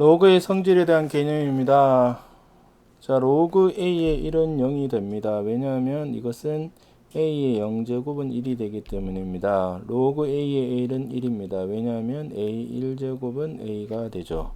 로그의 성질에 대한 개념입니다. 자, 로그 A의 1은 0이 됩니다. 왜냐하면 이것은 A의 0제곱은 1이 되기 때문입니다. 로그 A의 1은 1입니다. 왜냐하면 A 1제곱은 A가 되죠.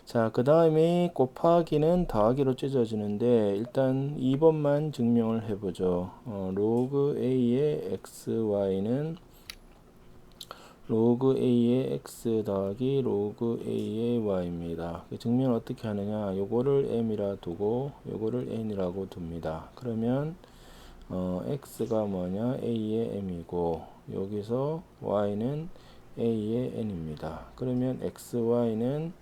자, 그 다음에 곱하기는 더하기로 찢어지는데 일단 2번만 증명을 해보죠. 로그 A의 XY는 로그 A의 X 더하기 로그 A의 Y입니다. 증명을 어떻게 하느냐, 요거를 M이라 두고 요거를 N이라고 둡니다. 그러면 X가 뭐냐, A의 M이고 여기서 Y는 A의 N입니다. 그러면 XY는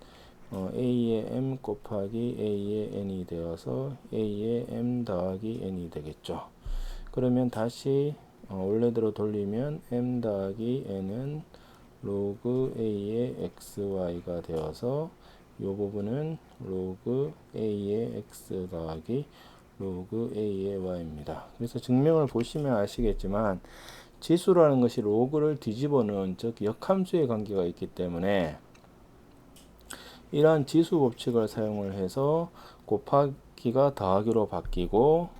A의 M 곱하기 A의 N이 되어서 A의 M 더하기 N이 되겠죠. 그러면 다시 원래대로 돌리면 M 더하기 N은 로그 A의 XY가 되어서 이 부분은 로그 A의 X 더하기 로그 A의 Y입니다. 그래서 증명을 보시면 아시겠지만 지수라는 것이 로그를 뒤집어 놓은 즉 역함수의 관계가 있기 때문에 이러한 지수 법칙을 사용을 해서 곱하기가 더하기로 바뀌고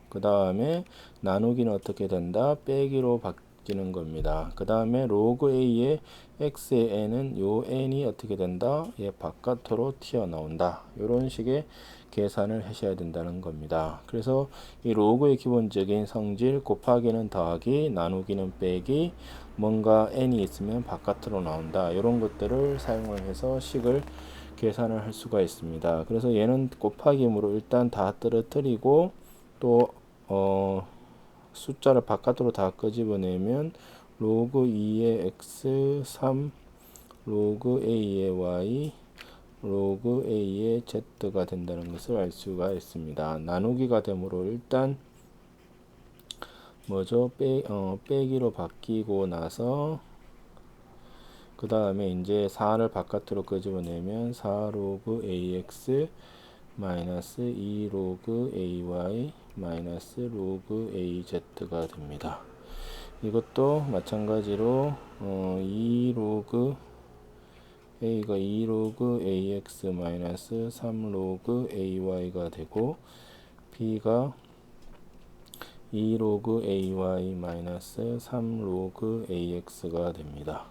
그 다음에 나누기는 어떻게 된다? 빼기로 바뀌는 겁니다. 그 다음에 로그 A의 X의 N은 요 N이 어떻게 된다? 예, 바깥으로 튀어나온다. 이런 식의 계산을 하셔야 된다는 겁니다. 그래서 이 로그의 기본적인 성질 곱하기는 더하기, 나누기는 빼기, 뭔가 N이 있으면 바깥으로 나온다. 이런 것들을 사용을 해서 식을 계산을 할 수가 있습니다. 그래서 얘는 곱하기므로 일단 다 떨어뜨리고 또 숫자를 바깥으로 다 끄집어내면 로그 2의 x 3 로그 a의 y 로그 a의 z가 된다는 것을 알 수가 있습니다. 나누기가 되므로 일단 뭐죠? 빼기로 바뀌고 나서 그 다음에 이제 4를 바깥으로 끄집어내면 4 로그 ax 마이너스 2 로그 ay 마이너스 로그 az가 됩니다. 이것도 마찬가지로 2 로그 a가 2 로그 ax 마이너스 3 로그 ay가 되고 b가 2 로그 ay 마이너스 3 로그 ax가 됩니다.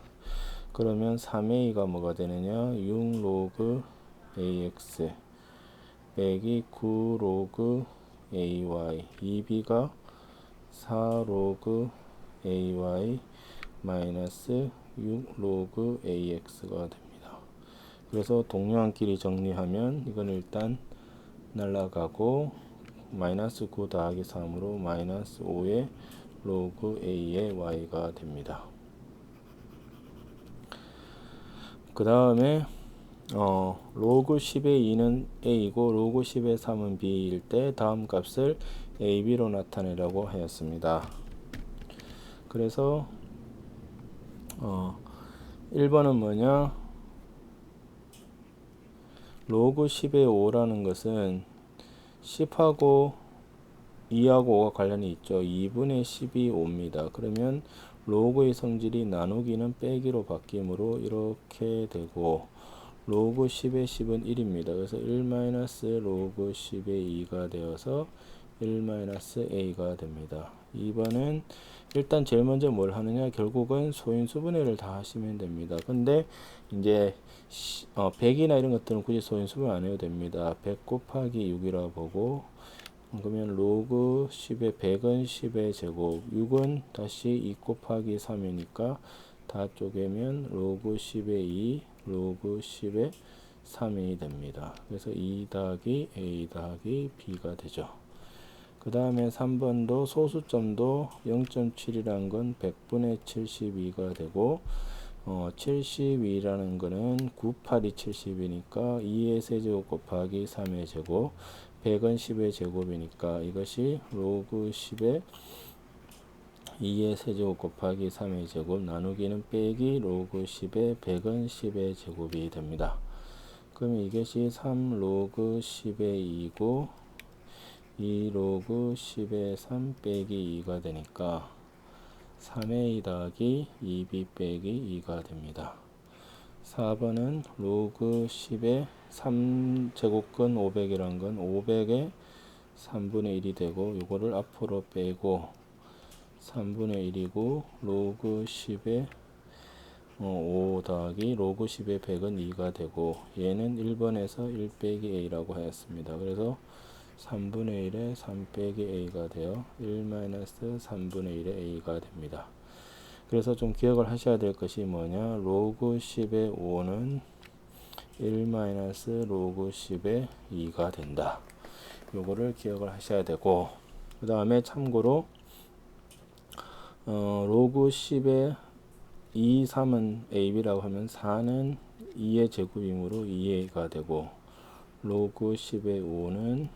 그러면 3a가 뭐가 되느냐, 6 로그 ax 빼기 9 로그 ay, 2b가 4 로그 ay 마이너스 6 로그 ax가 됩니다. 그래서 동료한끼리 정리하면 이건 일단 날라가고 마이너스 9 더하기 3으로 마이너스 5의 로그 a의 y가 됩니다. 그 다음에 로그 10의 2는 a이고 로그 10의 3은 b일 때 다음 값을 a, b로 나타내라고 하였습니다. 그래서 1번은 뭐냐, 로그 10의 5라는 것은 10하고 2하고 5가 관련이 있죠. 2분의 10이 5입니다. 그러면 로그의 성질이 나누기는 빼기로 바뀌므로 이렇게 되고 로그 10의 10은 1입니다. 그래서 1 로그 10의 2가 되어서 1 a가 됩니다. 2번은 일단 제일 먼저 뭘 하느냐, 결국은 소인수분해를 다 하시면 됩니다. 근데 이제 100이나 이런 것들은 굳이 소인수분 안 해도 됩니다. 100 곱하기 6이라 보고 그러면 로그 10의 100은 10의 제곱, 6은 다시 2 곱하기 3이니까 다 쪼개면 로그 10의 2 로그 10의 3이 됩니다. 그래서 2 더하기 a 더하기 b가 되죠. 그 다음에 3번도 소수점도 0.7이라는 건 100분의 72가 되고 72라는 거는 982 70이니까 2의 세제곱 곱하기 3의 제곱, 100은 10의 제곱이니까 이것이 로그 10의 2의 세제곱 곱하기 3의 제곱 나누기는 빼기 로그 10의 100은 10의 제곱이 됩니다. 그럼 이것이 3 로그 10의 2고 2 로그 10의 3 빼기 2가 되니까 3a 더하기 2b 빼기 2가 됩니다. 4번은 로그 10의 3제곱근 500이란 건 500의 3분의 1이 되고 요거를 앞으로 빼고 3분의 1이고 로그 10의 5 더하기 로그 10의 100은 2가 되고 얘는 1번에서 1 빼기 a라고 하였습니다. 그래서 3분의 1에 3 빼기 a가 되어 1-3분의 1의 a가 됩니다. 그래서 좀 기억을 하셔야 될 것이 뭐냐, 로그 10의 5는 1 로그 10의 2가 된다. 요거를 기억을 하셔야 되고, 그 다음에 참고로 로그 10의 2, 3은 ab라고 하면 4는 2의 제곱이므로 2a가 되고 로그 10의 5는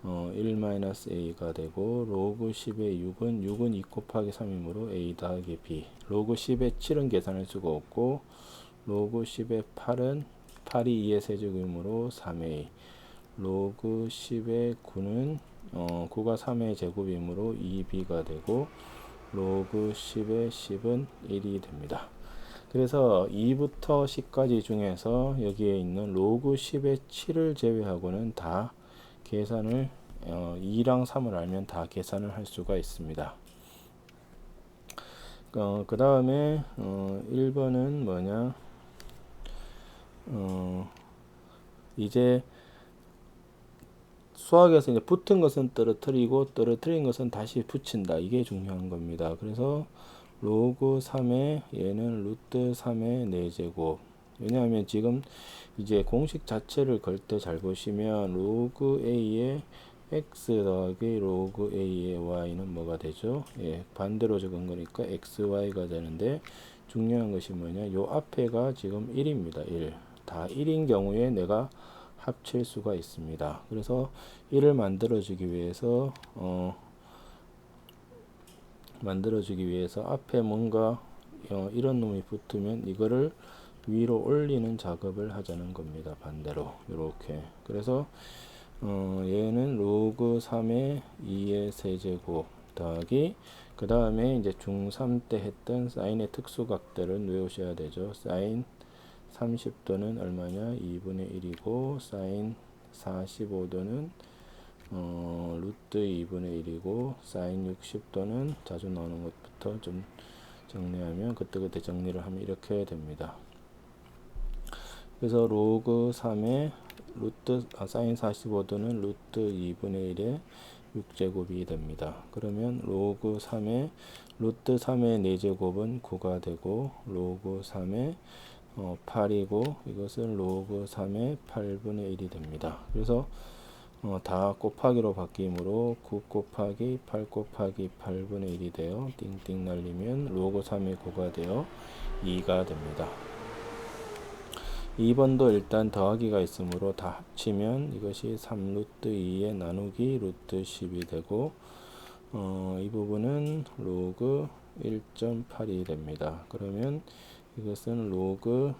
1-a가 되고 로그 10의 6은 2 곱하기 3이므로 a 더하기 b, 로그 10의 7은 계산할 수가 없고 로그 10의 8은 8이 2의 세제곱이므로 3a, 로그 10의 9는 9가 3의 제곱이므로 2b가 되고 로그 10의 10은 1이 됩니다. 그래서 2부터 10까지 중에서 여기에 있는 로그 10의 7을 제외하고는 다 계산을 2랑 3을 알면 다 계산을 할 수가 있습니다. 그 다음에 1번은 뭐냐, 이제 수학에서 이제 붙은 것은 떨어뜨리고 떨어뜨린 것은 다시 붙인다. 이게 중요한 겁니다. 그래서 로그 3의 얘는 루트 3의 4제곱. 왜냐하면 지금 이제 공식 자체를 걸 때 잘 보시면 로그 a의 x 더하기 로그 a의 y는 뭐가 되죠? 예, 반대로 적은 거니까 xy가 되는데 중요한 것이 뭐냐? 요 앞에가 지금 1입니다. 1. 다 1인 경우에 내가 합칠 수가 있습니다. 그래서 1을 만들어주기 위해서 앞에 뭔가 이런 놈이 붙으면 이거를 위로 올리는 작업을 하자는 겁니다. 반대로 이렇게. 그래서 얘는 로그 3의 2의 세제곱 더하기, 그 다음에 이제 중3 때 했던 사인의 특수각들은 외우셔야 되죠. 사인 30도는 얼마냐? 2분의 1이고 사인 45도는 루트 2분의 1이고 사인 60도는 자주 나오는 것부터 좀 정리하면 그때그때 정리를 하면 이렇게 됩니다. 그래서 로그 3의 사인 45도는 루트 2분의 1의 6제곱이 됩니다. 그러면 로그 3의 루트 3의 4제곱은 9가 되고 로그 3의 8이고 이것은 로그 3의 8분의 1이 됩니다. 그래서 다 곱하기로 바뀌므로 9 곱하기 8 곱하기 8분의 1이 되어 띵띵 날리면 로그 3의 9가 되어 2가 됩니다. 2번도 일단 더하기가 있으므로 다 합치면 이것이 3 루트 2의 나누기 루트 10이 되고 이 부분은 로그 1.8이 됩니다. 그러면 이것은 로그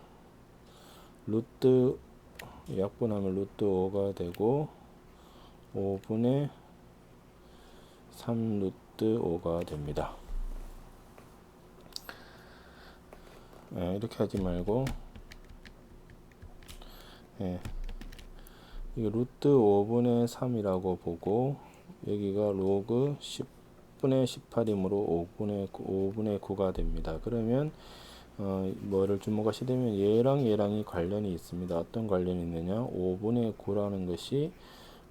루트 약분하면 루트 5가 되고 5분의 3 루트 5가 됩니다. 이렇게 하지 말고 이거 루트 5분의 3이라고 보고 여기가 로그 10분의 18이므로 5분의 9가 됩니다. 그러면 뭐를 주목하시게 되면 얘랑이 관련이 있습니다. 어떤 관련이 있느냐, 5분의 9라는 것이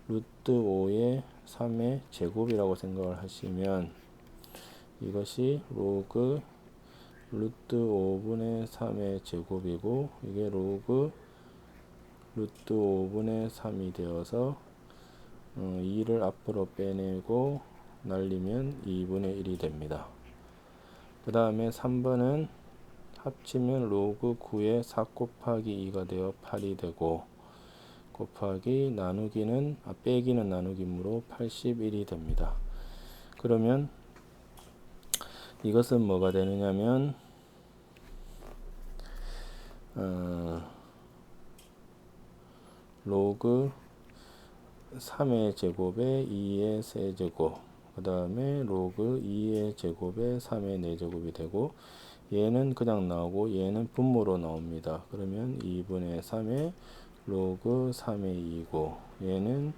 루트 5의 3의 제곱이라고 생각을 하시면 이것이 로그 루트 5분의 3의 제곱이고 이게 로그 루트 5분의 3이 되어서 2를 앞으로 빼내고 날리면 2분의 1이 됩니다. 그 다음에 3번은 합치면 로그 9의 4 곱하기 2가 되어 8이 되고 곱하기 나누기는 빼기는 나누기므로 81이 됩니다. 그러면 이것은 뭐가 되느냐면 로그 3의 제곱에 2의 세제곱, 그 다음에 로그 2의 제곱에 3의 4제곱이 되고 얘는 그냥 나오고 얘는 분모로 나옵니다. 그러면 2분의 3의 로그 3의 2고 얘는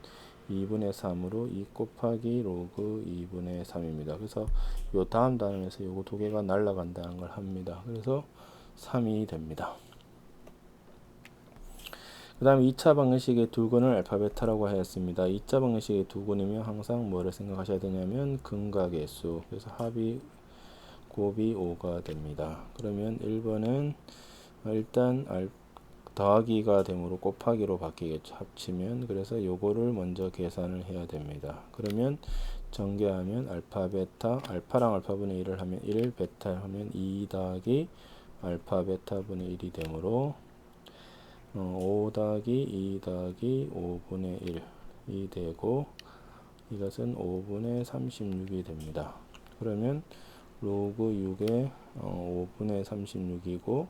2분의 3으로 2 곱하기 로그 2분의 3입니다. 그래서 요 다음 단원에서 요거 두 개가 날아간다는 걸 합니다. 그래서 3이 됩니다. 그 다음에 2차 방정식의 두근을 알파 베타라고 하였습니다. 2차 방정식의 두근이면 항상 뭐를 생각하셔야 되냐면 근각의 수. 그래서 합이 곱이 5가 됩니다. 그러면 1번은 일단 더하기가 되므로 곱하기로 바뀌겠죠. 합치면. 그래서 요거를 먼저 계산을 해야 됩니다. 그러면 전개하면 알파 베타, 알파랑 알파분의 1을 하면 1, 베타 하면 2 더하기 알파 베타 분의 1이 되므로 5 더하기 2 더하기 5분의 1이 되고 이것은 5분의 36이 됩니다. 그러면 로그 6에 5분의 36이고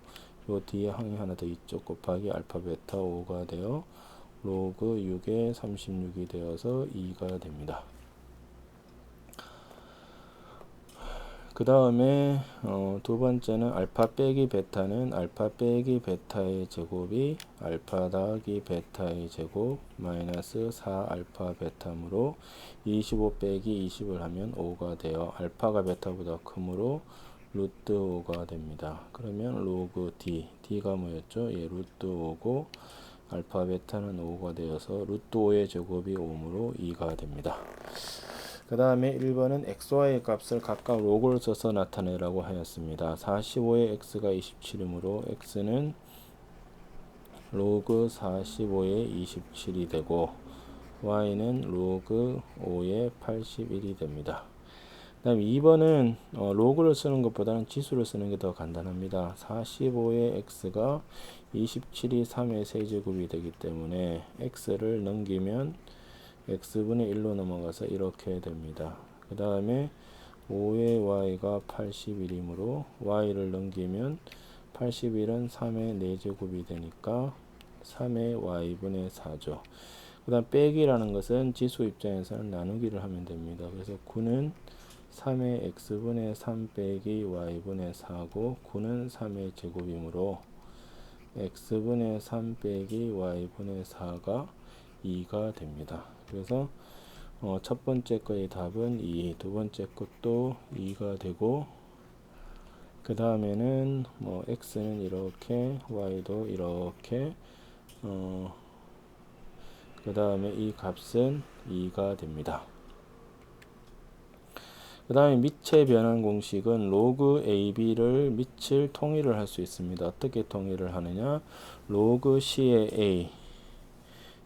요 뒤에 항이 하나 더 있죠. 곱하기 알파 베타 5가 되어 로그 6에 36이 되어서 2가 됩니다. 그 다음에 두 번째는 알파 빼기 베타는 알파 빼기 베타의 제곱이 알파 더하기 베타의 제곱 마이너스 4 알파 베타므로 25 빼기 20을 하면 5가 되어 알파가 베타보다 크므로 루트 5가 됩니다. 그러면 로그 d가 뭐였죠? 예, 루트 5고 알파 베타는 5가 되어서 루트 5의 제곱이 5므로 2가 됩니다. 그 다음에 1번은 xy의 값을 각각 로그를 써서 나타내라고 하였습니다. 45의 x가 27이므로 x는 로그 45의 27이 되고 y는 로그 5의 81이 됩니다. 그 다음에 2번은 로그를 쓰는 것보다는 지수를 쓰는 게 더 간단합니다. 45의 x가 27이 3의 세제곱이 되기 때문에 x를 넘기면 x분의 1로 넘어가서 이렇게 됩니다. 그 다음에 5의 y가 81이므로 y를 넘기면 81은 3의 4제곱이 되니까 3의 y분의 4죠. 그 다음 빼기라는 것은 지수 입장에서는 나누기를 하면 됩니다. 그래서 9는 3의 x분의 3 빼기 y분의 4고 9는 3의 제곱이므로 x분의 3 빼기 y분의 4가 2가 됩니다. 그래서 첫 번째 거의 답은 2, 두 번째 것도 2가 되고 그 다음에는 뭐 x는 이렇게 y도 이렇게 그 다음에 이 값은 2가 됩니다. 그 다음에 밑의 변환 공식은 로그 AB를 밑을 통일을 할 수 있습니다. 어떻게 통일을 하느냐? 로그 C의 A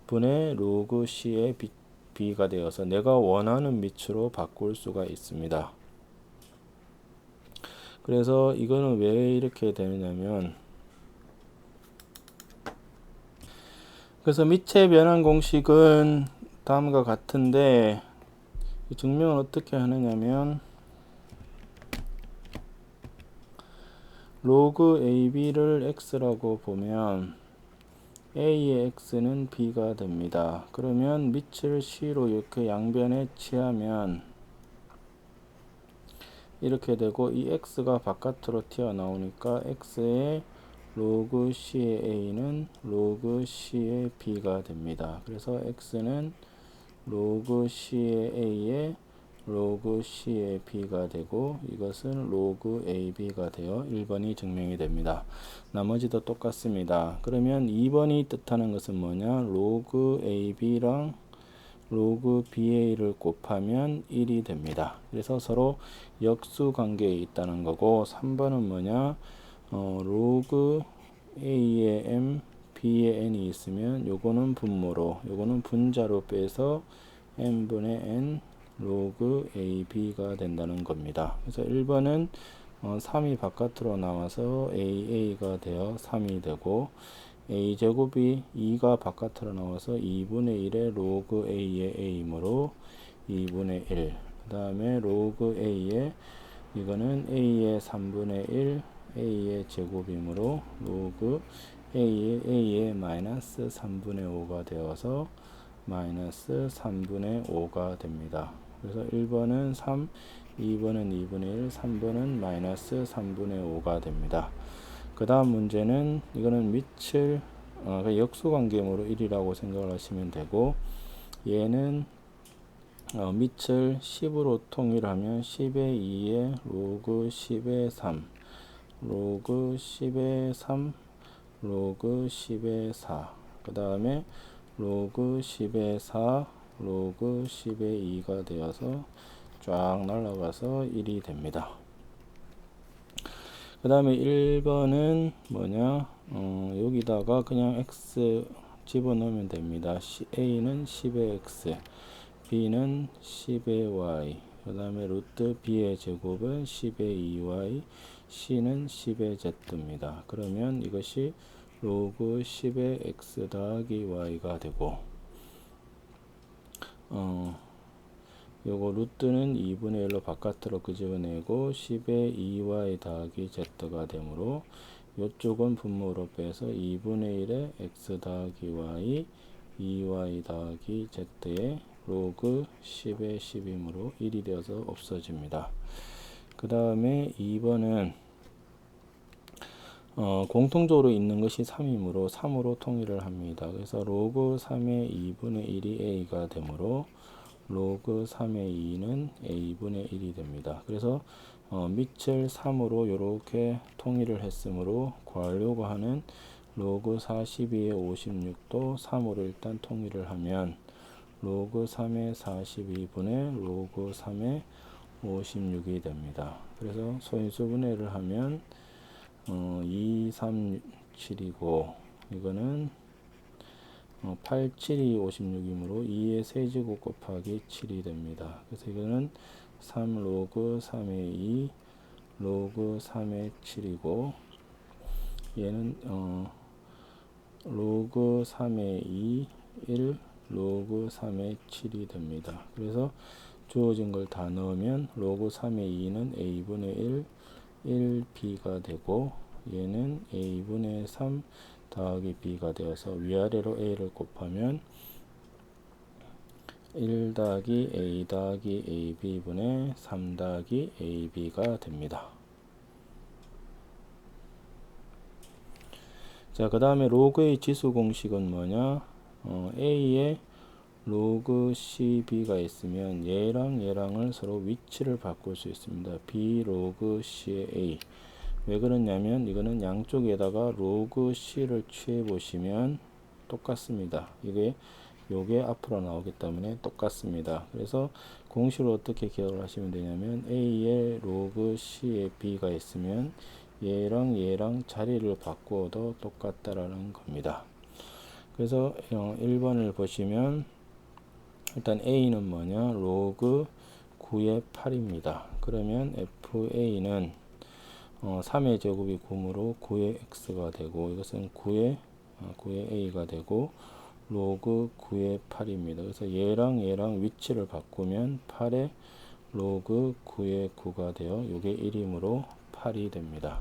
분의 로그 C의 B가 되어서 내가 원하는 밑으로 바꿀 수가 있습니다. 그래서 이거는 왜 이렇게 되느냐면 그래서 밑의 변환 공식은 다음과 같은데 증명을 어떻게 하느냐면 로그 AB를 X라고 보면 A의 X는 B가 됩니다. 그러면 밑을 C로 이렇게 양변에 취하면 이렇게 되고 이 X가 바깥으로 튀어나오니까 X의 로그 C의 A는 로그 C의 B가 됩니다. 그래서 X는 로그 C의 A의 로그 C의 B가 되고 이것은 로그 AB가 되어 1번이 증명이 됩니다. 나머지도 똑같습니다. 그러면 2번이 뜻하는 것은 뭐냐? 로그 AB랑 로그 BA를 곱하면 1이 됩니다. 그래서 서로 역수 관계에 있다는 거고 3번은 뭐냐? 로그 A의 M, B의 N이 있으면 요거는 분모로, 요거는 분자로 빼서 N분의 N 로그 AB가 된다는 겁니다. 그래서 1번은 3이 바깥으로 나와서 AA가 되어 3이 되고 A제곱이 2가 바깥으로 나와서 2분의 1의 로그 A의 A이므로 2분의 1. 그 다음에 로그 A의 이거는 A의 3분의 1 A의 제곱이므로 로그 A의 마이너스 3분의 5가 되어서 마이너스 3분의 5가 됩니다. 그래서 1번은 3, 2번은 2분의 1, 3번은 마이너스 3분의 5가 됩니다. 그 다음 문제는 이거는 밑을 역수관계음으로 1이라고 생각을 하시면 되고, 얘는 밑을 10으로 통일하면 10의 2에 로그 10의 3, 로그 10의 3, 로그 10의 4, 그 다음에 로그 10의 4, 로그 10의 2가 되어서 쫙 날아가서 1이 됩니다. 그 다음에 1번은 뭐냐, 여기다가 그냥 x 집어넣으면 됩니다. a는 10의 x, b는 10의 y, 그 다음에 루트 b의 제곱은 10의 2y, c는 10의 z입니다. 그러면 이것이 로그 10의 x 더하기 y가 되고, 요거 루트는 2분의 1로 바깥으로 끄집어내고 10의 2y 더하기 z가 되므로 요쪽은 분모로 빼서 2분의 1의 x 더하기 y, 2y 더하기 z의 로그 10의 10이므로 1이 되어서 없어집니다. 그 다음에 2번은 공통적으로 있는 것이 3이므로 3으로 통일을 합니다. 그래서 로그 3의 2분의 1이 a가 되므로 로그 3의 2는 a분의 1이 됩니다. 그래서 밑을 3으로 이렇게 통일을 했으므로 구하려고 하는 로그 42의 56도 3으로 일단 통일을 하면 로그 3의 42분의 로그 3의 56이 됩니다. 그래서 소인수분해를 하면 2, 3, 7이고 이거는 8, 7이 56이므로 2의 세제곱 곱하기 7이 됩니다. 그래서 이거는 3 로그 3의 2 로그 3의 7이고 얘는 로그 3의 2 1 로그 3의 7이 됩니다. 그래서 주어진 걸 다 넣으면 로그 3의 2는 a분의 1 1b가 되고 얘는 a분의 3 더하기 b가 되어서 위아래로 a를 곱하면 1 더하기 a 더하기 ab분의 3 더하기 ab가 됩니다. 자, 그 다음에 로그의 지수 공식은 뭐냐, a에 로그 cb가 있으면 얘랑 얘랑을 서로 위치를 바꿀 수 있습니다. b 로그 c의 a. 왜 그러냐면 이거는 양쪽에다가 로그 c를 취해 보시면 똑같습니다. 요게 앞으로 나오기 때문에 똑같습니다. 그래서 공식을 어떻게 기억을 하시면 되냐면 a에 로그 c에 b가 있으면 얘랑 얘랑 자리를 바꾸어도 똑같다라는 겁니다. 그래서 1번을 보시면 일단 a는 뭐냐, 로그 9의 8입니다. 그러면 fa는 3의 제곱이 9이므로 9의 x가 되고 이것은 9의 a가 되고 로그 9의 8입니다. 그래서 얘랑 얘랑 위치를 바꾸면 8의 로그 9의 9가 되어 이게 1이므로 8이 됩니다.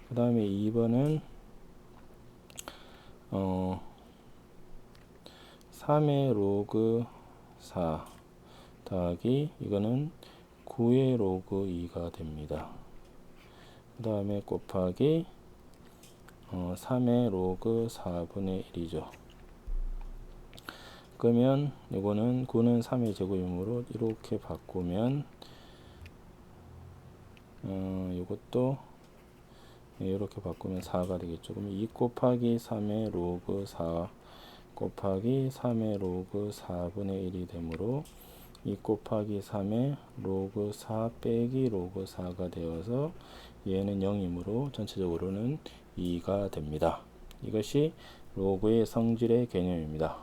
그 다음에 2번은 3의 로그 4 더하기 이거는 9의 로그 2가 됩니다. 그 다음에 곱하기 3의 로그 4분의 1이죠. 그러면 이거는 9는 3의 제곱이므로 이렇게 바꾸면 이것도 이렇게 바꾸면 4가 되겠죠. 그러면 2 곱하기 3의 로그 4 곱하기 3의 로그 4분의 1이 되므로 2 곱하기 3의 로그 4 빼기 로그 4가 되어서 얘는 0이므로 전체적으로는 2가 됩니다. 이것이 로그의 성질의 개념입니다.